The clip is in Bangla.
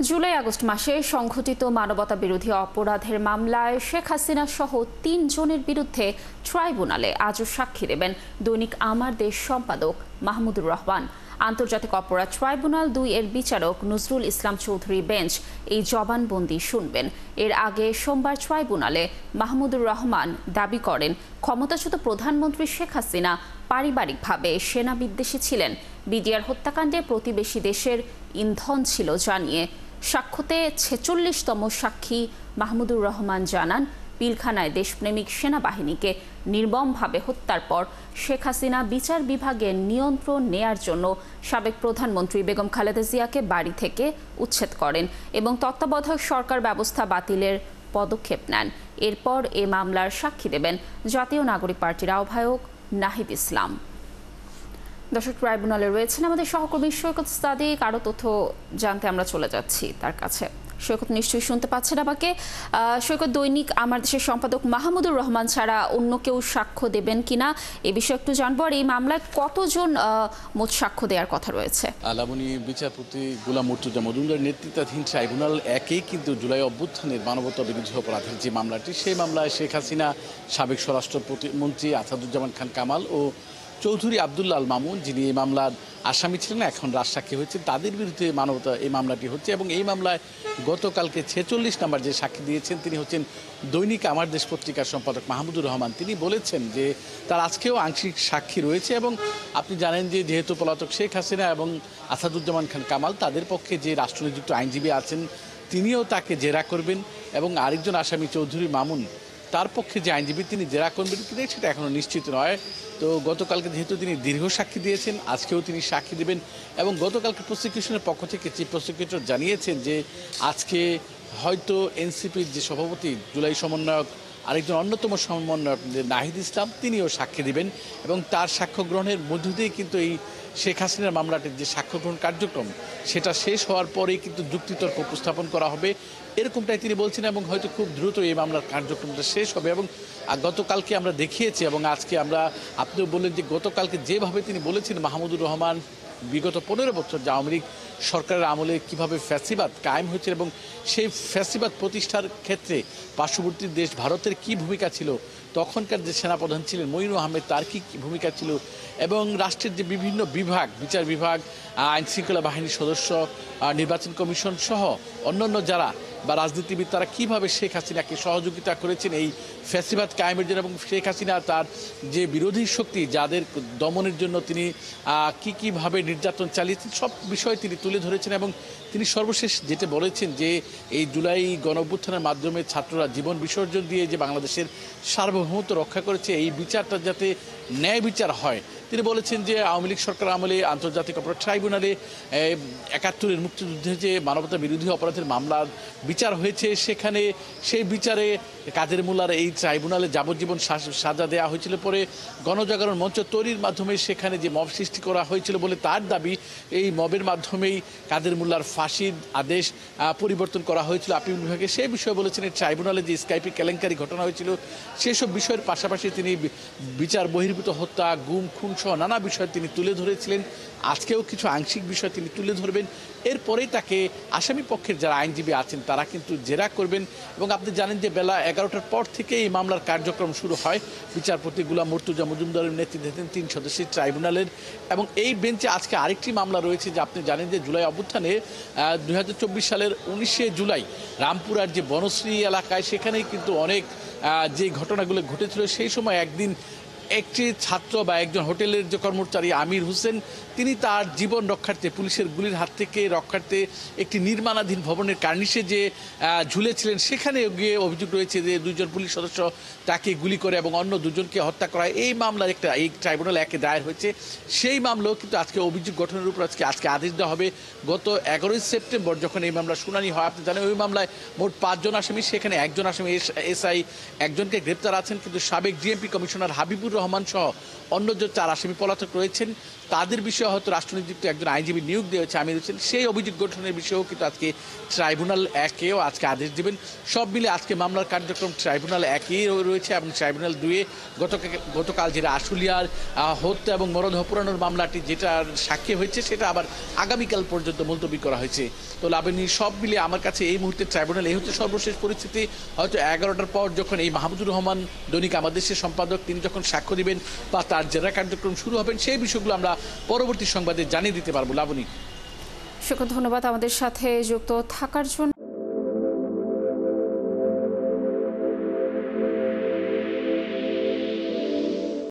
জুলাই আগস্ট মাসে সংঘটিত মানবতা বিরোধী অপরাধের মামলায় শেখ হাসিনা সহ ৩ জনের বিরুদ্ধে ট্রাইব্যুনালে আজও সাক্ষী দেবেন দৈনিক আমার দেশ সম্পাদক মাহমুদুর রহমান। আন্তর্জাতিক অপরাধ ট্রাইব্যুনাল ২ এর বিচারক নজরুল ইসলাম চৌধুরী বেঞ্চ এই জবানবন্দি শুনবেন। এর আগে সোমবার ট্রাইব্যুনালে মাহমুদুর রহমান দাবি করেন, ক্ষমতাচ্যুত প্রধানমন্ত্রী শেখ হাসিনা পারিবারিকভাবে সেনা বিদ্বেষী ছিলেন, বিডিআর হত্যাকাণ্ডে প্রতিবেশী দেশের ইন্ধন ছিল জানিয়ে সাক্ষ্যতে ৪৬তম সাক্ষী মাহমুদুর রহমান জানান, পিলখানায় দেশপ্রেমিক সেনাবাহিনীকে নির্মমভাবে হত্যার পর শেখ হাসিনা বিচার বিভাগের নিয়ন্ত্রণ নেয়ার জন্য সাবেক প্রধানমন্ত্রী বেগম খালেদা জিয়াকে বাড়ি থেকে উচ্ছেদ করেন এবং তত্ত্বাবধায়ক সরকার ব্যবস্থা বাতিলের পদক্ষেপ নেন। এরপর এ মামলার সাক্ষী দেবেন জাতীয় নাগরিক পার্টির আহ্বায়ক নাহিদ ইসলাম। দর্শক, ট্রাইব্যুনালে রয়েছেন আমাদের সহকর্মী সৈকত সাদিক। আরও তথ্য জানতে আমরা চলে যাচ্ছি তার কাছে। সৈকত, নিশ্চয়ই শুনতে পাচ্ছেন আমাকে। সৈকত, দৈনিক আমার দেশের সম্পাদক মাহমুদুর রহমান ছাড়া অন্য কেউ সাক্ষ্য দেবেন কিনা এ বিষয়ে একটু জানবো। আর এই মামলায় কতজন মোট সাক্ষ্য দেওয়ার কথা রয়েছে? আলামনি বিচারপতি গোলাম মুর্তুজা মজুমদার নেতৃত্বাধীন ট্রাইব্যুনাল একেই কিন্তু জুলাই অভ্যুত্থানের মানবতা বিরোধী অপরাধের যে মামলাটি, সেই মামলায় শেখ হাসিনা, সাবেক স্বরাষ্ট্র প্রতিমন্ত্রী আসাদুজ্জামান খান কামাল ও চৌধুরী আবদুল্লাহ আল মামুন, যিনি এই মামলার আসামি ছিলেন, এখন রাজসাক্ষী হয়েছে, তাদের বিরুদ্ধে মানবতা এই মামলাটি হচ্ছে। এবং এই মামলায় গতকালকে ৪৬ নম্বর যে সাক্ষী দিয়েছেন তিনি হচ্ছেন দৈনিক আমার দেশ পত্রিকার সম্পাদক মাহমুদুর রহমান। তিনি বলেছেন যে তার আজকেও আংশিক সাক্ষী রয়েছে এবং আপনি জানেন যে যেহেতু পলাতক শেখ হাসিনা এবং আসাদুজ্জামান খান কামাল, তাদের পক্ষে যে রাষ্ট্রনিযুক্ত আইনজীবী আছেন তিনিও তাকে জেরা করবেন এবং আরেকজন আসামি চৌধুরী মামুন, তার পক্ষে যে আইনজীবী তিনি জেরা করবেন কিনা সেটা এখনও নিশ্চিত নয়। তো গতকালকে যেহেতু তিনি দীর্ঘ সাক্ষী দিয়েছেন, আজকেও তিনি সাক্ষী দেবেন। এবং গতকালকে প্রসিকিউশনের পক্ষ থেকে চিফ প্রসিকিউটর জানিয়েছেন যে আজকে হয়তো এনসিপির যে সভাপতি, জুলাই সমন্বয়ক, আরেকজন অন্যতম সমন্বয়ক নাহিদ ইসলাম, তিনিও সাক্ষী দেবেন এবং তার সাক্ষ্য গ্রহণের মধ্য দিয়ে কিন্তু এই শেখ হাসিনার মামলাটির যে সাক্ষ্য গ্রহণ কার্যক্রম সেটা শেষ হওয়ার পরেই কিন্তু যুক্তিতর্ক উপস্থাপন করা হবে, এরকমটাই তিনি বলছেন। এবং হয়তো খুব দ্রুত এই মামলার কার্যক্রমটা শেষ হবে। এবং গতকালকে আমরা দেখিয়েছি এবং আজকে আপনিও বললেন যে গতকালকে যেভাবে তিনি বলেছেন মাহমুদুর রহমান বিগত ১৫ বছর যে আওয়ামী লীগ সরকারের আমলে কীভাবে ফ্যাসিবাদ কায়েম হয়েছে এবং সেই ফ্যাসিবাদ প্রতিষ্ঠার ক্ষেত্রে পার্শ্ববর্তী দেশ ভারতের কী ভূমিকা ছিল, তখনকার যে সেনাপ্রধান ছিলেন মঈনুল আহমেদ, তার কী ভূমিকা ছিল, এবং রাষ্ট্রের যে বিভিন্ন বিভাগ, বিচার বিভাগ, আইনশৃঙ্খলা বাহিনীর সদস্য, নির্বাচন কমিশন সহ অন্যান্য যারা বা রাজনীতিবিদ, তারা কীভাবে শেখ হাসিনাকে সহযোগিতা করেছেন এই ফ্যাসিবাদ কায়েমের জন্য, এবং শেখ হাসিনা তার যে বিরোধী শক্তি যাদের দমনের জন্য তিনি কীভাবে নির্যাতন চালিয়েছেন, সব বিষয় তিনি তুলে ধরেছেন। এবং তিনি সর্বশেষ যেটা বলেছেন যে এই জুলাই গণঅভ্যুত্থানের মাধ্যমে ছাত্ররা জীবন বিসর্জন দিয়ে যে বাংলাদেশের সার্বভৌমত্ব রক্ষা করেছে, এই বিচারটা যাতে ন্যায় বিচার হয়। তিনি বলেছেন যে আওয়ামী লীগ সরকার আমলে আন্তর্জাতিক অপরাধ ট্রাইব্যুনালে ৭১-এর মুক্তিযুদ্ধে যে মানবতা বিরোধী অপরাধের মামলার বিচার হয়েছে, সেখানে সেই বিচারে কাদের মোল্লার এই ট্রাইব্যুনালে যাবজ্জীবন সাজা দেওয়া হয়েছিল। পরে গণজাগরণ মঞ্চ তৈরির মাধ্যমে সেখানে যে মব সৃষ্টি করা হয়েছিল বলে তার দাবি, এই মবের মাধ্যমেই কাদের মোল্লার ফাঁসির আদেশ পরিবর্তন করা হয়েছিল আপিল বিভাগে। সেই বিষয়ে বলেছেন এই ট্রাইব্যুনালে যে স্কাইপি কেলেঙ্কারি ঘটনা হয়েছিল সেসব বিষয়ের পাশাপাশি তিনি বিচার বহির্ভূত হত্যা, গুম, খুন সহ নানা বিষয় তিনি তুলে ধরেছিলেন। আজকেও কিছু আংশিক বিষয় তিনি তুলে ধরবেন। এরপরেই তাকে আসামি পক্ষের যারা আইনজীবী আছেন তারা কিন্তু জেরা করবেন। এবং আপনি জানেন যে বেলা ১১টার পর থেকে এই মামলার কার্যক্রম শুরু হয় বিচারপতি গোলাম মুর্তুজা মজুমদারের নেতৃত্বাধীন ৩ সদস্যের ট্রাইব্যুনালের। এবং এই বেঞ্চে আজকে আরেকটি মামলা রয়েছে যে আপনি জানেন যে জুলাই অভ্যুত্থানে ২০২৪ সালের ১৯শে জুলাই রামপুরার যে বনশ্রী এলাকায় সেখানেই কিন্তু অনেক যে ঘটনাগুলো ঘটেছিল, সেই সময় একদিন একটি ছাত্র বা একজন হোটেলের যে কর্মচারী আমির হোসেন, তিনি তার জীবন রক্ষার্থে পুলিশের গুলির হাত থেকে রক্ষার্থে একটি নির্মাণাধীন ভবনের কার্নিশে যে ঝুলেছিলেন, সেখানে গিয়ে অভিযোগ রয়েছে যে ২ জন পুলিশ সদস্য তাকে গুলি করে এবং অন্য ২ জনকে হত্যা করা। এই মামলার এই ট্রাইব্যুনাল একে দায়ের হয়েছে। সেই মামলাও কিন্তু আজকে অভিযোগ গঠনের উপর আজকে আদেশ দেওয়া হবে। গত ১১ই সেপ্টেম্বর যখন এই মামলার শুনানি হয়, আপনি জানেন ওই মামলায় মোট ৫ জন আসামি, সেখানে একজন আসামি এসআই, একজনকে গ্রেপ্তার আছেন, কিন্তু সাবেক ডিএমপি কমিশনার হাবিবুর মাহমুদুর রহমান সহ অন্য যে 4 আসামি পলাতক রয়েছেন তাদের বিষয়ে হয়তো রাষ্ট্রনিযুক্ত একজন আইনজীবী নিয়োগ দেওয়া হয়েছে আমির হোসেন, সেই অভিযোগ গঠনের বিষয়েও কিন্তু আজকে ট্রাইব্যুনাল 1-এও আজকে আদেশ দেবেন। সব মিলে আজকে মামলার কার্যক্রম ট্রাইব্যুনাল 1-এ রয়েছে এবং ট্রাইব্যুনাল 2-এ গতকাল যেটা আশুলিয়ার হত্যা এবং মরদেহ পোড়ানোর মামলাটি যেটার সাক্ষী হয়েছে সেটা আবার আগামীকাল পর্যন্ত মুলতবি করা হয়েছে। তো লাবণী, সব মিলে আমার কাছে এই মুহূর্তে ট্রাইব্যুনাল এই হচ্ছে সর্বশেষ পরিস্থিতি। হয়তো 11টার পর যখন এই মাহমুদুর রহমান দৈনিক আমার দেশের সম্পাদক তিনি যখন সাক্ষ্য দিবেন বা তার জেরা কার্যক্রম শুরু হবেন সেই বিষয়গুলো আমরা পরবর্তী সংবাদে জানিয়ে দিতে পারবো। লাবণী, ধন্যবাদ আমাদের সাথে যুক্ত থাকার জন্য।